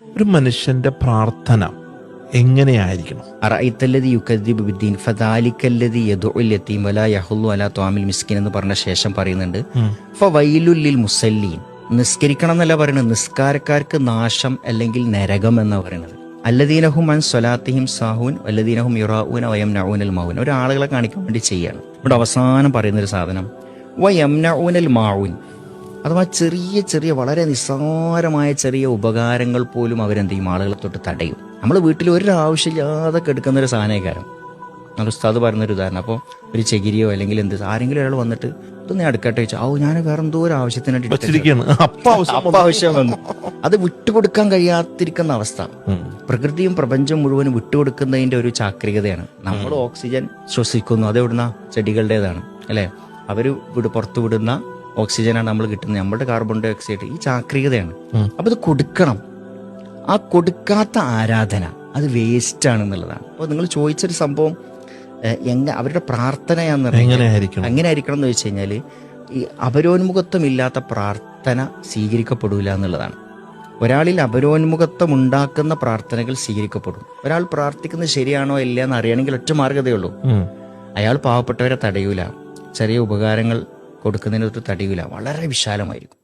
ഒരു മനുഷ്യന്റെ പ്രാർത്ഥന എങ്ങനെയായിരിക്കണം? അറഅയ്തല്ലദീ യുകദ്ദിബു ബിദ്ദീൻ ഫദാലിക്കല്ലദീ യദ്ഉൽ യതീം വലാ യഹുല്ലു അലാ ത്വാമിൽ മിസ്കിൻ എന്ന് പറഞ്ഞ ശേഷം പറയുന്നുണ്ട് ഫവൈലുൽ ലിൽ മുസല്ലീൻ. നിസ്കരിക്കണം എന്നല്ല പറയുന്നത്, നിസ്കാരക്കാർക്ക് നാശം അല്ലെങ്കിൽ നരകം എന്നാണ് പറയുന്നത്. അല്ലദീനഹും അൻ സ്വലാത്തിഹിം സാഹൂൻ വല്ലദീനഹും യുറാഊന വയംനഊനൽ മൗൻ. ഒരാളുകളെ കാണിക്കാൻ വേണ്ടി ചെയ്യാണ്. ഇവിടെ അവസാനം പറയുന്നൊരു സാധനം വയംനഊനൽ മാഊൻ, അഥവാ ചെറിയ ചെറിയ വളരെ നിസ്സാരമായ ചെറിയ ഉപകാരങ്ങൾ പോലും അവരെന്ത് ചെയ്യും, ആളുകളെ തൊട്ട് തടയും. നമ്മൾ വീട്ടിൽ ഒരു ആവശ്യമില്ലാതെ കെടുക്കുന്നൊരു സാധനക്കാരം. നമ്മൾ ഉസ്താദ് പറഞ്ഞൊരു ഉദാഹരണം, അപ്പോൾ ഒരു ചെകിരിയോ അല്ലെങ്കിൽ ആരെങ്കിലും ഒരാൾ വന്നിട്ട് ഇതൊന്നും അടുക്കട്ടെ വെച്ചാൽ ഞാൻ വേറെ എന്തോ ഒരു ആവശ്യം വന്നു, അത് വിട്ടുകൊടുക്കാൻ കഴിയാതിരിക്കുന്ന അവസ്ഥ. പ്രകൃതിയും പ്രപഞ്ചം മുഴുവനും വിട്ടുകൊടുക്കുന്നതിന്റെ ഒരു ചാക്രികതയാണ്. നമ്മൾ ഓക്സിജൻ ശ്വസിക്കുന്നു, അതെവിടുന്ന ചെടികളുടേതാണ് അല്ലെ, അവര് പുറത്തു വിടുന്ന ഓക്സിജനാണ് നമ്മൾ കിട്ടുന്നത്, നമ്മുടെ കാർബൺ ഡൈ ഓക്സൈഡ്. ഈ ചാക്രികതയാണ്. അപ്പൊ ഇത് കൊടുക്കണം. ആ കൊടുക്കാത്ത ആരാധന അത് വേസ്റ്റ് ആണെന്നുള്ളതാണ്. അപ്പോൾ നിങ്ങൾ ചോദിച്ചൊരു സംഭവം അവരുടെ പ്രാർത്ഥനയാന്ന് എങ്ങനെയായിരിക്കണം എന്ന് വെച്ച് കഴിഞ്ഞാൽ, ഈ അപരോന്മുഖത്വം ഇല്ലാത്ത പ്രാർത്ഥന സ്വീകരിക്കപ്പെടില്ല എന്നുള്ളതാണ്. ഒരാളിൽ അപരോന്മുഖത്വം ഉണ്ടാക്കുന്ന പ്രാർത്ഥനകൾ സ്വീകരിക്കപ്പെടും. ഒരാൾ പ്രാർത്ഥിക്കുന്നത് ശരിയാണോ ഇല്ല എന്ന് അറിയണമെങ്കിൽ ഒറ്റ മാർഗതയേ ഉള്ളൂ. അയാൾ പാവപ്പെട്ടവരെ തടയൂല, ചെറിയ ഉപകാരങ്ങൾ കൊടുക്കുന്നതിനൊരു തടയൂല, വളരെ വിശാലമായിരിക്കും.